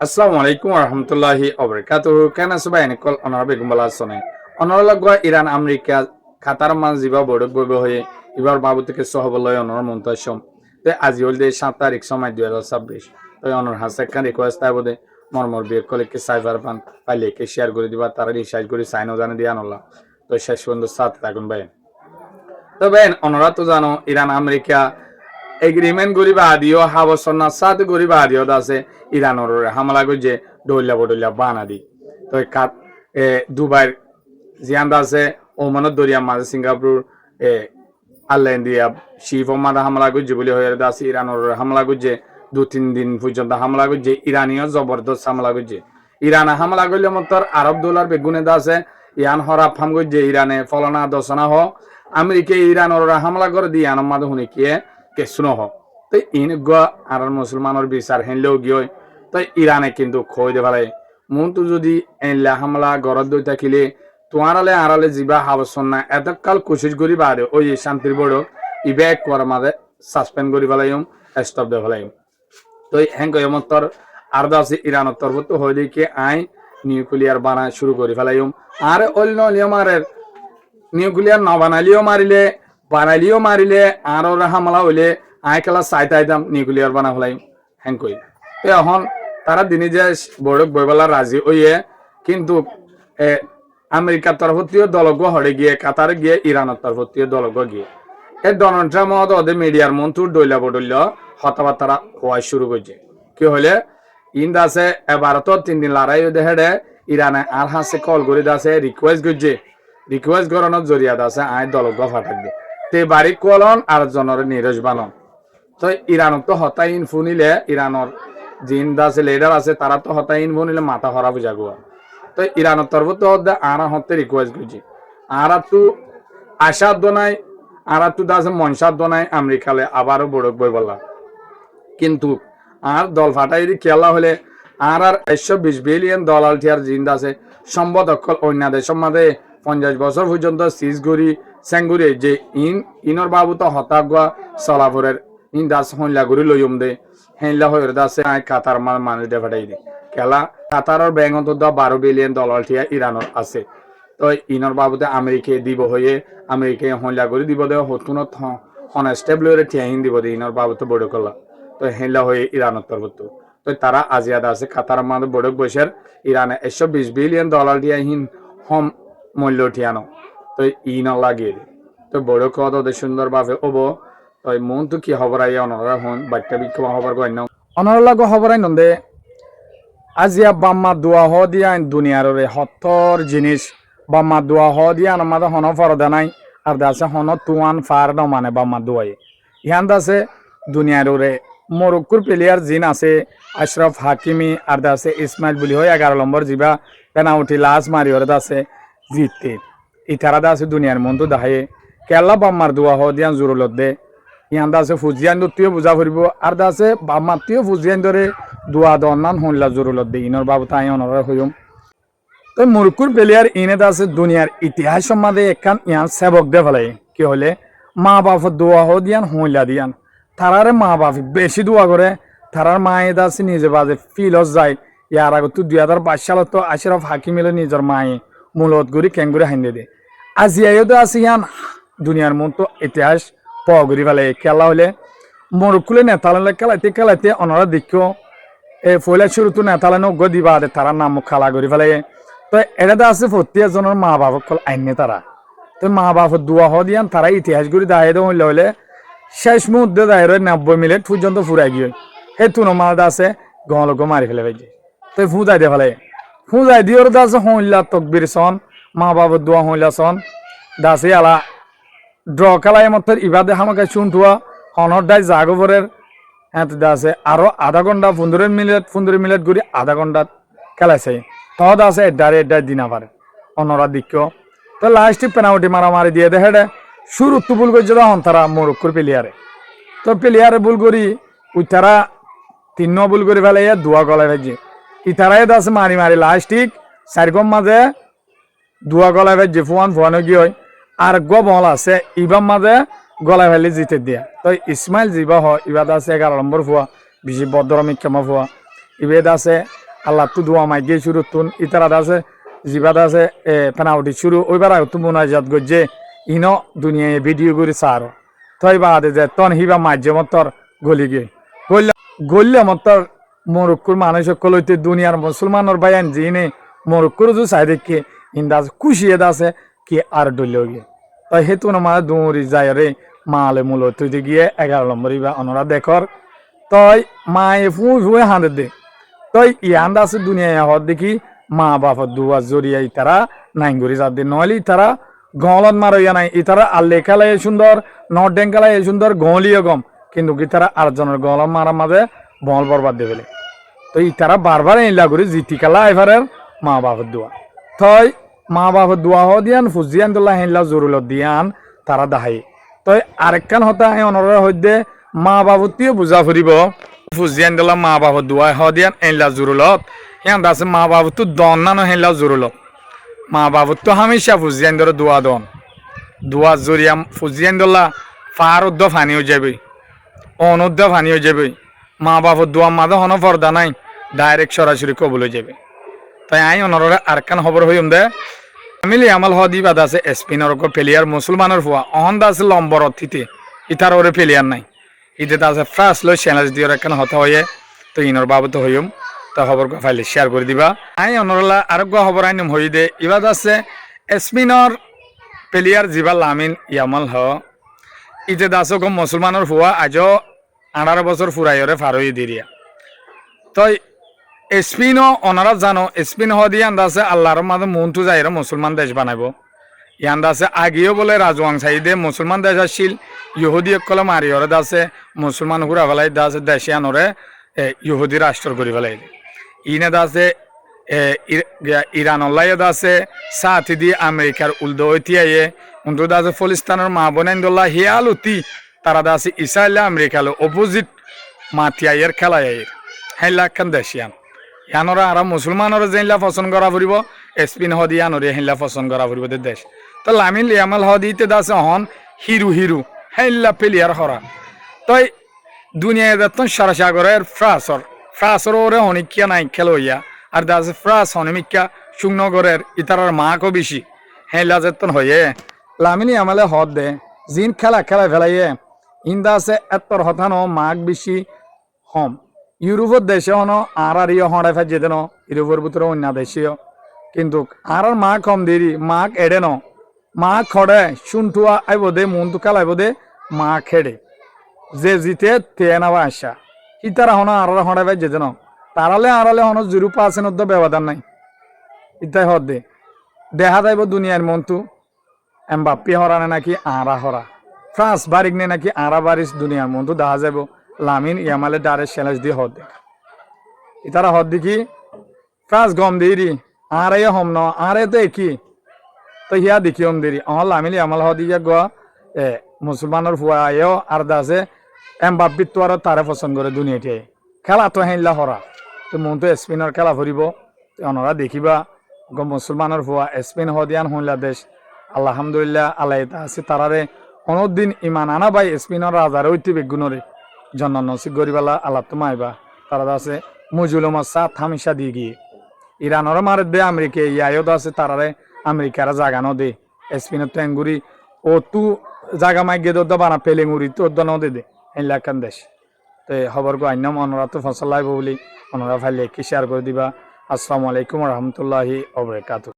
আসসালামু আলাইকুম রহমতুল্লাহি অবরকাতুহু কেন সবাই এনেকল অনার বেগম বলা আসনে অনার লগা ইরান আমেরিকা কাতার মাঝ যা বড়ক বইব হয়ে এবার বাবু থেকে সহবলয় অনার মন্তসম তো আজি হল 7 তারিখ সময় 2026 তো অনার হাসে একখান রিকোয়েস্ট তাই বোধে মরমর বিয়ে কলেকে সাইবার পান পাইলে কে শেয়ার করে দিবা তারা রিসার্চ করে সাইনও জানে দিয়ে আনলা তো শেষ পর্যন্ত সাথে থাকুন ভাই তো ভাই অনারা তো জানো ইরান আমেরিকা এগ্রিমেন্ট গরিব আদিও হাবসনা সাত গরিব আদিও আছে ইরানোর হামলা গজে ডইলা বডইলা বানা দি তো কাত দুবাই জিয়ান্দা আছে ওমানত দরিয়া মাঝে সিঙ্গাপুর আল্লাহ ইন্ডিয়া শিফ মাদা হামলা গজে বলে হয়ে আছে ইরানোর হামলা গজে 2-3 দিন পর্যন্ত হামলা গজে ইরানীয় জবরদস্ত হামলা গজে ইরান হামলা গলে মতর আরব ডলার বেগুনে আছে ইয়ান হরা ফাম গজে ইরানে ফলনা দশনা হ আমেরিকা ইরানোর হামলা করে দিয়ে আনম মাদে শুনি কে কেসুনো হ তো ইন আর মুসলমানের বিচার হেনলেও গিয়ে তো ইরানে কিন্তু খই দে ভালাই মন তো যদি এনলা হামলা গরদ দই থাকিলে তোমার আড়ালে যিবা হাবসন না এতকাল কোশিশ করি বাদে ওই শান্তির বড় ইবে করার মাঝে সাসপেন্ড করি ফেলাইম স্টপ দে ফেলাইম তো হ্যাঙ্ক এমতর আর আছে ইরানের তরফ তো হয়ে দিকে আই নিউক্লিয়ার বানা শুরু করি ফেলাইম আর অন্য নিয়মারের নিউক্লিয়ার ন বানালিও মারিলে আর হামলা হইলে আই খেলা চাইতাম নিউক্লিয়ার বানা ফেলাইম হ্যাং কই এখন তারা দিনে যে বড়ক বইবেলা রাজি হইয়ে কিন্তু আমেরিকার তরফতীয় দলগ হরে গিয়ে কাতারে গিয়ে ইরানের তরফতীয় দলগ গিয়ে এই ডোনাল্ড ট্রাম্প ওদের মিডিয়ার মন্ত্রী ডইলা বডইল হতাবার্তা হওয়া শুরু করছে কি হলে ইন্দ আছে এবার তো 3 দিন লড়াই দেহে ইরানে আর হাসে কল করে আছে রিকোয়েস্ট করছে রিকোয়েস্ট করানোর জরিয়াত আছে আই দলগ ফাটাক দিয়ে তে বাড়ি কলন আর জনের নিরজ বানন তো ইরানক তো হতাই ইনফু নিলে ইরানোর জিন আছে লিডার আছে তারা তো হতাই ইনফু নিলে মাথা হরা বুঝা গোয়া তো ইরানের তরফ তো আর হতে রিকোয়েস্ট করছি আর তো আশার দোনাই আর তো দাস মনসার দোনাই আমেরিকালে আবারও বড়ক বই বললাম কিন্তু আর দল ফাটাই খেলা হলে আর 120 বিলিয়ন ডলার টিয়ার জিন্দ আছে সম্পদ অকল অন্য দেশের মাঝে 50 বছর পর্যন্ত সিজ গড়ি সেঙ্গুরি যে ইনর বাবু তো হতাগুয়া সলাপুরের ইন দাস হইলা গড়ি লইম দে হেনলা হয়ে দাসে কাতার মানুষ দে ফাটাই দে খেলা কাতারের ব্যাংক তো 12 বিলিয়ন ডলার টিয়া ইরানের আছে তো ইনর বাবুতে আমেরিকা দিব হয়ে আমেরিকা হইলা গড়ি দিব দে হতুনত হনেস্টেবল টিয়া হিন দিব দে ইনর বাবু তো বড় কলা তো হেনলা হয়ে ইরানের তরফ তো তারা আজিয়াদ আছে কাতার মাঝে বড়ক বসের ইরানে 120 বিলিয়ন ডলার দিয়া হিন হম মূল্য ঠিয়ানো তো ইন লাগিয়ে তো বড় কত সুন্দর ভাবে ওব তো মন তো কি খবর আই অনরা হন বাচ্চা বিক্ষম খবর গণ্য অনর লাগো খবর আই নন্দে আজিয়া বাম্মা দোয়া হ দিয়া দুনিয়ার হত্তর জিনিস বাম্মা দোয়া হ দিয়া আমাদের হন ফরদা নাই আর দাসে হন তুয়ান ফার ন মানে বাম্মা দোয়াই ইহান দাসে দুনিয়ার মরক্কুর প্লেয়ার জিন আছে আশরাফ হাকিমি আর দাসে ইসমাইল বুলি হয় 11 নম্বর যিবা পেনাল্টি লাস মারি ওর দাসে জিততে ইতারা দাসে দুনিয়ার মন্দ দাহে কেলা বাম্মার দোয়া হ দিয়া জুরুলত দে ইহান দাসে ফুজিয়ান দত্তিও বুঝা ফুরিব আর দাসে বাম্মাতিও ফুজিয়ান ধরে দোয়া দন্নান হইলা জুরুলত দে ইনর বাবু তাই অনরা হইম তো মরক্কুর প্লেয়ার ইনে দাসে দুনিয়ার ইতিহাস সম্বন্ধে একখান ইয়ান সেবক দে ফেলাই কি হলে মা বাপ দোয়া হ দিয়ান হইলা দিয়ান তারারে মা বাপ বেশি দোয়া করে তারার মায়ে দাসে নিজে বাজে ফিলস যায় ইয়ার আগে তো 2022 সালত তো আশরাফ হাকিমিলে নিজের মায়ে মূলত গড়ি ক্যাঙ্গুরি হাইন্দে দে আজিয়াও তো আছে ইয়ান দুনিয়ার মন তো ইতিহাস পগরি ফেলে খেলা হলে মরকুলে নেতালে খেলাইতে অনরা দেখো ফলে শুরু তো নেতালে নগ্য দিবা দে তারার নাম খেলা করি ফেলে তো এটা তো আছে প্রত্যেকজনের মা বাপ কল আইনে তারা তো মা বাপ দোয়া হ দিয়ান তারা ইতিহাস করি দাঁড়িয়ে দেওয়া হইলে শেষ মুহূর্তে দাঁড়িয়ে 90 মিনিট পর্যন্ত ফুরাই গিয়ে সেই তুনো মাল আছে গহলক মারি ফেলে ভাই তো ফুজাই দিয়ে ফেলে ফুজাই দিয়ে ওর দাসে হইলা তকবির সন মা বাবার দোয়া হইলা সন দাসে আলা ড্র খেলায় মত ইবাদে হামাকে শুনঠুয়া হনর দায় জাগবরের হ্যাঁ দাসে আরো আধা ঘন্টা 15 মিনিট করে আধা ঘন্টা খেলাইছে তহদ আছে এডারে দিনা পারে অনরা দিক্ষ তো লাস্টে পেনাল্টি মারামারি দিয়ে দেখে শুরু তো ভুল করছে তখন তারা মরক্কোর প্লেয়ারে তো প্লেয়ারে ভুল করি ওই তারা 3 ভুল করে ফেলে দোয়া গলায় ভেজে ইতারাই দাসে মারি লাস্টিক 4 মাঝে দোয়া গলায় ভেজে ফুয়ানো গিয়ে হয় আর বল আছে ইবাম মাঝে গলায় ফেলে জিতে দিয়া তো ইসমাইল জিবা হয় ইবাদ আছে 11 নম্বর ফুয়া বেশি বদরমিক ক্ষমা ফুয়া ইবেদ আছে আল্লাহ তু দোয়া মাই গিয়ে শুরু তুন ইতারাত আছে জিবাদ আছে পেনাউটি শুরু ওইবার তু মোনাজাত গজ্জে ইনো দুনিয়ায় ভিডিও করে সারো তই বাদে যে তন হিবা মাধ্যমতর গলি গে গল্লে মতর মরক্কুর মানুষ সকলতে দুনিয়ার মুসলমানের বাইন জিনে মরক্কুর যে চাই দেখে ইন্দাজ খুশিয়ে আছে কি আর ডলিও গে তাই হেতু না দৌড়ি যায় রে মালে মূল তুই গিয়ে 11 নম্বর বা অনরা দেখর তই মায়ে ফুয়ে হাঁদে দে তই ইয়ান্দ আছে দুনিয়ায় হদ দেখি মা বাপর দুয়া জড়িয়ে তারা নাইঙ্গুরি যাদ দে নইলে তারা গলত মারইয়া নাই ইতারা আল্লে খেলাই সুন্দর নডেং খেলাই সুন্দর গলিও গম কিন্তু কি তারা আরেকজনের গলম মারার মাঝে বল বরবাদ দেবেলে তো ইতারা বারবার ইলা করে জিতি খেলা এবারের মা বাপর দোয়া তই মা বাপর দোয়া হ দিয়ান ফুজিয়ান দোল্লা হেলা জরুল দিয়ান তারা দাহাই তই আরেকখান হতা অনরের হইতে মা বাবতীয় বুঝা ফুরিব ফুজিয়ান দোল্লা মা বাপর দোয়া হ দিয়ান এলা জরুলত হিয়ান দাসে মা বাবতু দন না হেলা জরুলত মা বাবতু হামেশা ফুজিয়ান ধরে দোয়া দন দোয়া জরিয়া ফুজিয়ান দোল্লা ফার উদ্দ ফানিও যাবে অনুদ্দ ফানিও যাবে মা বাপর দোয়া মাদে হন পর্দা নাই ডাইরেক্ট সরাসরি কবুল হয়ে যাবে তাই আই অনরে আরেকখান খবর হইম দে মিলি আমাল হদি বাদ আছে স্পিনার প্লেয়ার মুসলমানের ফুয়া অহন দাস লম্বর অথিতে ইতার ওরে প্লেয়ার নাই ইতে আছে ফার্স্ট লো চ্যালেঞ্জ দিয়ে একখান হতা হয়ে তো ইনর বাবত হইম তা খবর ফাইলে শেয়ার করে দিবা আই অনরলা আরোগ্য খবর আইনম হই দে ইবাদ আছে স্পিনার প্লেয়ার জিবা লামিন ইয়ামাল হ ইতে দাসক মুসলমানের ফুয়া আজও 18 বছর ফুরাইরে ফারই দিরিয়া তই স্পিনও ওনারা জানো স্পিন হদি আন্দাছে আল্লাহর মাঝে মনটু যাইরে মুসলমান দেশ বানাইব ইয়ান্দাছে আগেও বলে রাজওয়াং সাইদে মুসলমান দেশ আসছিল ইহুদি কলে মারিয়রে দাসে মুসলমান ঘুরা ফেলাই দাসে দেশিয়ানরে ইহুদি রাষ্ট্র করি ফেলাই ইনে দাসে ইরান অল্লাইয়ে দাসে সাথী দি আমেরিকার উল্দো ঐতিয়ায়ে উন্দু দাসে ফলিস্তানের মা বোনেন্দুল্লাহ হিয়ালুতি তারা দাসে ইসরায়েল আমেরিকালো অপোজিট মাতিয়াইয়ের খেলাইয়ের হেলাখান দেশিয়ান ইয়ানরা আর মুসলমানরা যেইলা পছন্দ করা ফুরিব স্পিন হদি ইয়ানরে হেলা পছন্দ করা ফুরিব দেশ তো লামিন লিয়ামাল হদিতে দাসে হন হিরু হেলা প্লেয়ার হরা তই দুনিয়ায় যতন সারাসাগরের ফ্রাসর ওরে অনেকিয়া নাই খেল হইয়া আর দাসে ফ্রাস হনমিকা সুগনগরের ইতারার মাকও বেশি হেলা যতন হয়ে লামিন লিয়ামালে হদ দে জিন খেলা ফেলাইয়ে ইন্দা আছে এতর হতানো মাক বেশি হম ইউরোপের দেশে হনো আর ইয়ে হড়াই ফেজে দেন ইউরোপের ভিতরে অন্য দেশীয় কিন্তু আর মা কম দেরি মাক এড়ে ন মা খড়ে শুনটুয়া আইব দে মনটু খেলাইব দে মা খেড়ে যে জিতে তে নাবা আসা ইতারা হনো আর হড়াই ফেজে দেন তারালে হনো জুরুপা আছে নদ্য ব্যবধান নাই ইতাই হদ দে দেখা যাইব দুনিয়ার মনটু এমবাপ্পি হরানে নাকি আরা হরা ফ্রান্স বারিক নে নাকি আরা বারিস দুনিয়ার মনটু দেখা যাইব লামিন ইয়ামালে ডারে চ্যালেঞ্জ দিয়ে হদ ইতারা হদ দেখি ফ্রান্স গম দেরি আরে হম ন আরে তো কি তো হিয়া দেখি হম দেরি লামিন ইয়ামাল হদ ইয়া গ মুসলমানের ফুয়া আয়ও আর দাসে এমবাপ্পি তো আর তারে পছন্দ করে দুনিয়াতে খেলা তো হেনলা হরা তো মন তো স্পিনার খেলা ফুরিব অনরা দেখিবা গ মুসলমানের ফুয়া স্পিন হদিয়ান হইলা দেশ আলহামদুলিল্লাহ আল্লাহ আছে তারারে অনদিন ইমান আনা ভাই স্পিনার রাজারে ঐতি বেগুনরে জন্ম নসিব গরিবালা আল্লাহ তো মাইবা তারা আছে মুজুলমা সাত হামেশা দিয়ে গিয়ে ইরানর মারে দে আমেরিকা ইয়ায়ও আছে তারারে আমেরিকার জাগানো দে স্পিনের টেঙ্গুরি ও তু জাগা মাই গে দোদ্দ বানা পেলেঙ্গুরি তো ন দে দে এলাকান দেশ তো খবর গো আইনাম অনরা তো ফসল লাইব বলি অনরা ফাইলে কি শেয়ার করে দিবা আসসালামু আলাইকুম রহমতুল্লাহি ওয়া বারাকাতুহু।